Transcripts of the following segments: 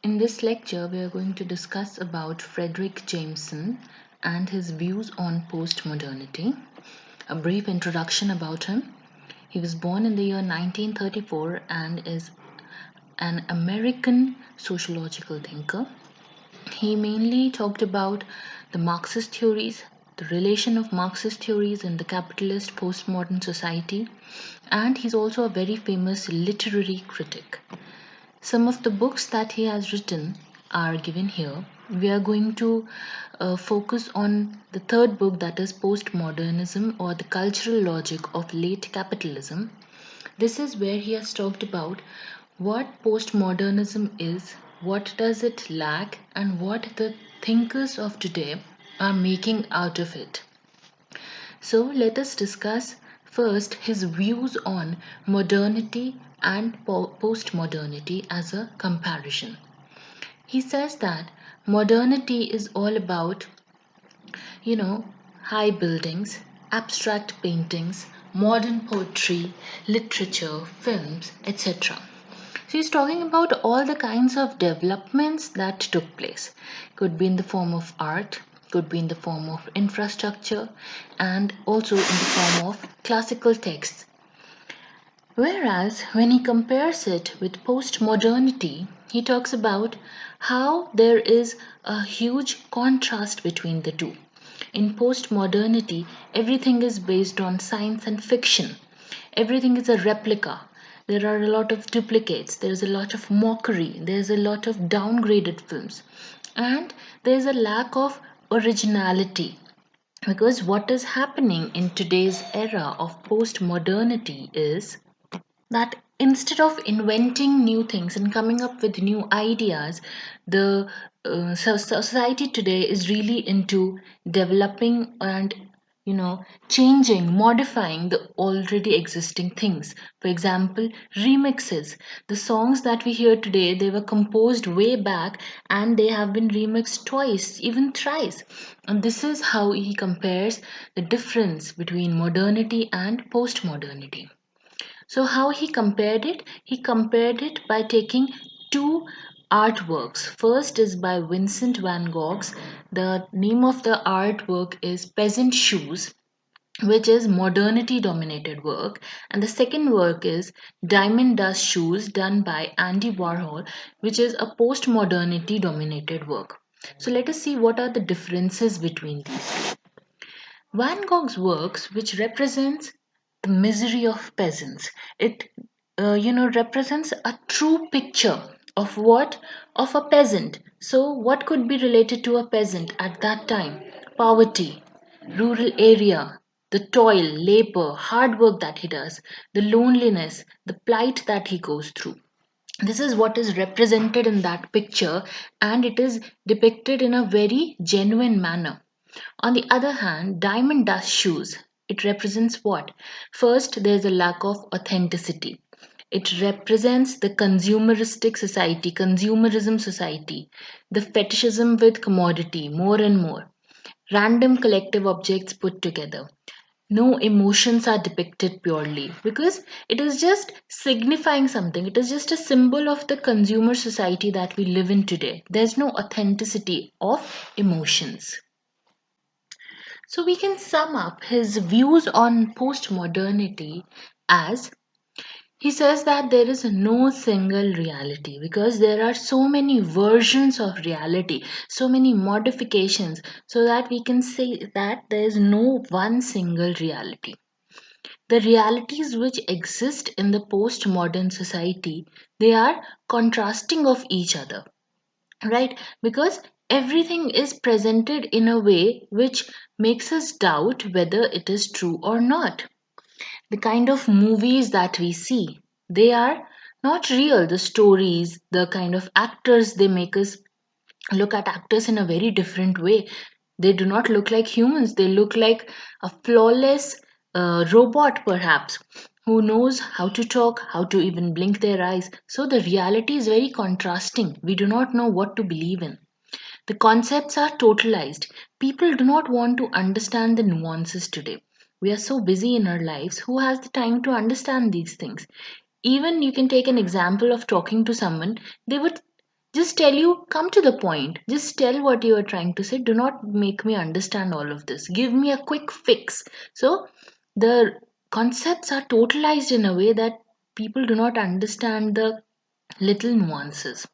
In this lecture, we are going to discuss about Frederick Jameson and his views on postmodernity. A brief introduction about him. He was born in the year 1934 and is an American sociological thinker. He mainly talked about the Marxist theories, the relation of Marxist theories in the capitalist postmodern society, and he's also a very famous literary critic. Some of the books that he has written are given here. We are going to focus on the third book, that is Postmodernism or the Cultural Logic of Late Capitalism. This is where he has talked about what postmodernism is, what does it lack, and what the thinkers of today are making out of it. So let us discuss first his views on modernity and postmodernity as a comparison. He says that modernity is all about, you know, high buildings, abstract paintings, modern poetry, literature, films, etc. So he's talking about all the kinds of developments that took place. Could be in the form of art, could be in the form of infrastructure, and also in the form of classical texts. Whereas when he compares it with postmodernity, he talks about how there is a huge contrast between the two. In postmodernity, everything is based on science and fiction. Everything is a replica. There are a lot of duplicates, there's a lot of mockery, there's a lot of downgraded films, and there's a lack of originality. Because what is happening in today's era of postmodernity is that instead of inventing new things and coming up with new ideas, the society today is really into developing and changing, modifying the already existing things. For example, remixes. The songs that we hear today, they were composed way back and they have been remixed twice, even thrice. And this is how he compares the difference between modernity and postmodernity. So, how he compared it? He compared it by taking two artworks. First is by Vincent van Gogh's. The name of the artwork is Peasant Shoes, which is modernity dominated work, and the second work is Diamond Dust Shoes, done by Andy Warhol, which is a post-modernity dominated work. So let us see what are the differences between these. Van Gogh's works, which represents the misery of peasants, it represents a true picture of what of a peasant. So, what could be related to a peasant at that time? Poverty, rural area, the toil, labor, hard work that he does, the loneliness, the plight that he goes through. This is what is represented in that picture, and it is depicted in a very genuine manner. On the other hand, diamond dust shoes, it represents what? First, there's a lack of authenticity. It represents the consumeristic society, consumerism society, the fetishism with commodity, more and more. Random collective objects put together. No emotions are depicted purely because it is just signifying something. It is just a symbol of the consumer society that we live in today. There's no authenticity of emotions. So we can sum up his views on postmodernity as he says that there is no single reality because there are so many versions of reality, so many modifications, so that we can say that there is no one single reality. The realities which exist in the postmodern society, they are contrasting of each other, right? Because everything is presented in a way which makes us doubt whether it is true or not. The kind of movies that we see, they are not real. The stories, the kind of actors, they make us look at actors in a very different way. They do not look like humans, they look like a flawless robot, perhaps, who knows how to talk, how to even blink their eyes. So the reality is very contrasting. We do not know what to believe in. The concepts are totalized. People do not want to understand the nuances today. We are so busy in our lives. Who has the time to understand these things? Even you can take an example of talking to someone, they would just tell you, come to the point. Just tell what you are trying to say. Do not make me understand all of this. Give me a quick fix. So the concepts are totalized in a way that people do not understand the little nuances.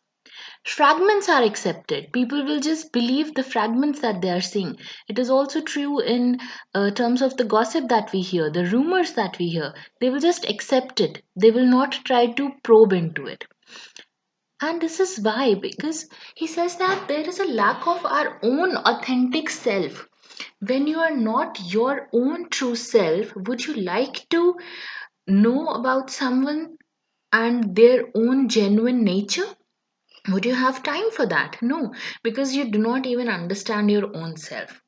Fragments are accepted. People will just believe the fragments that they are seeing. It is also true in terms of the gossip that we hear, the rumors that we hear. They will just accept it. They will not try to probe into it. And this is why, because he says that there is a lack of our own authentic self. When you are not your own true self, would you like to know about someone and their own genuine nature? Would you have time for that? No, because you do not even understand your own self.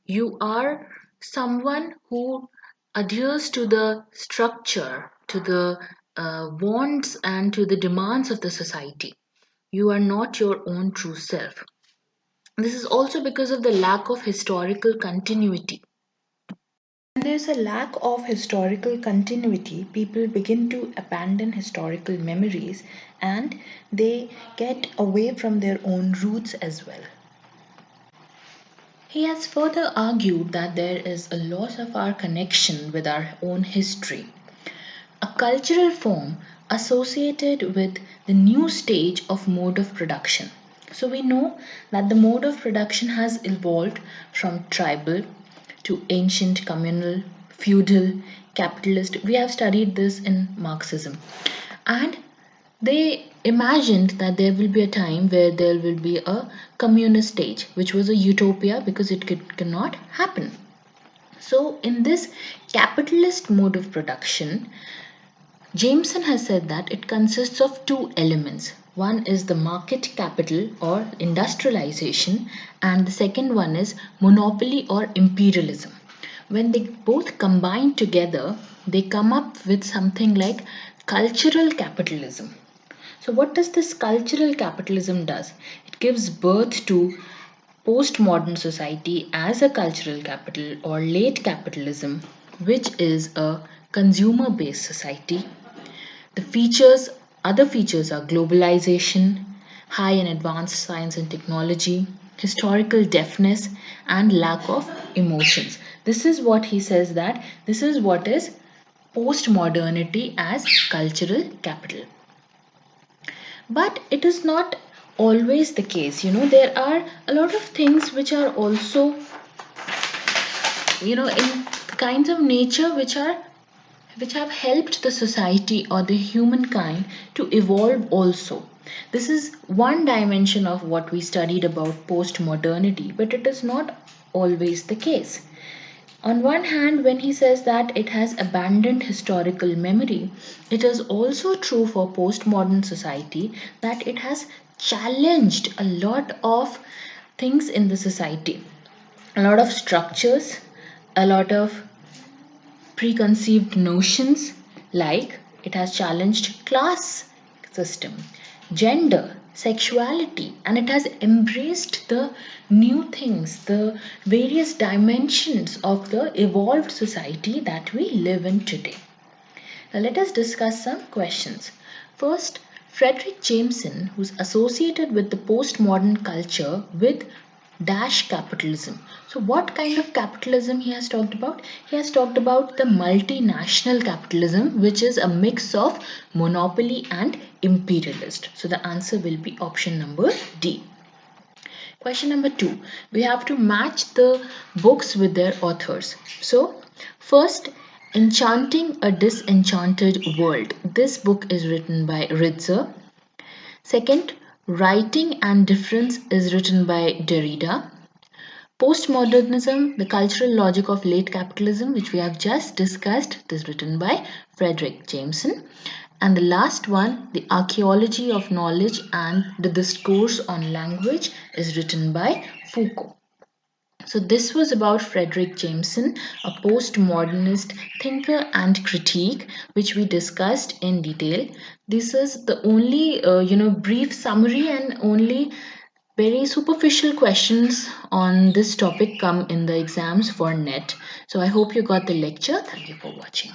You are someone who adheres to the structure, to the wants, and to the demands of the society. You are not your own true self. This is also because of the lack of historical continuity. When there's a lack of historical continuity, people begin to abandon historical memories and they get away from their own roots as well. He has further argued that there is a loss of our connection with our own history, a cultural form associated with the new stage of mode of production. So we know that the mode of production has evolved from tribal to ancient communal, feudal, capitalist. We have studied this in Marxism. And they imagined that there will be a time where there will be a communist stage, which was a utopia because it cannot happen. So, in this capitalist mode of production, Jameson has said that it consists of two elements. One is the market capital or industrialization, and the second one is monopoly or imperialism. When they both combine together, they come up with something like cultural capitalism. So what does this cultural capitalism does? It gives birth to postmodern society as a cultural capital or late capitalism, which is a consumer based society. The features, other features are globalization, high and advanced science and technology, historical deafness, and lack of emotions. This is what he says that this is what is postmodernity as cultural capital. But it is not always the case. There are a lot of things which are also, in kinds of nature which have helped the society or the humankind to evolve also. This is one dimension of what we studied about post-modernity, but it is not always the case. On one hand, when he says that it has abandoned historical memory, it is also true for postmodern society that it has challenged a lot of things in the society, a lot of structures, a lot of preconceived notions, like it has challenged class system, gender, sexuality, and it has embraced the new things, the various dimensions of the evolved society that we live in today. Now let us discuss some questions. First, Fredric Jameson, who's associated with the postmodern culture with dash capitalism. So what kind of capitalism he has talked about? He has talked about the multinational capitalism, which is a mix of monopoly and imperialist. So the answer will be option number D. Question number 2. We have to match the books with their authors. So first, Enchanting a Disenchanted World. This book is written by Ritzer. Second, Writing and Difference is written by Derrida. Postmodernism, the cultural logic of late capitalism, which we have just discussed, is written by Fredric Jameson. And the last one, The Archaeology of Knowledge and the Discourse on Language, is written by Foucault. So this was about Fredric Jameson, a postmodernist thinker and critique, which we discussed in detail. This is the only brief summary, and only very superficial questions on this topic come in the exams for NET. So I hope you got the lecture. Thank you for watching.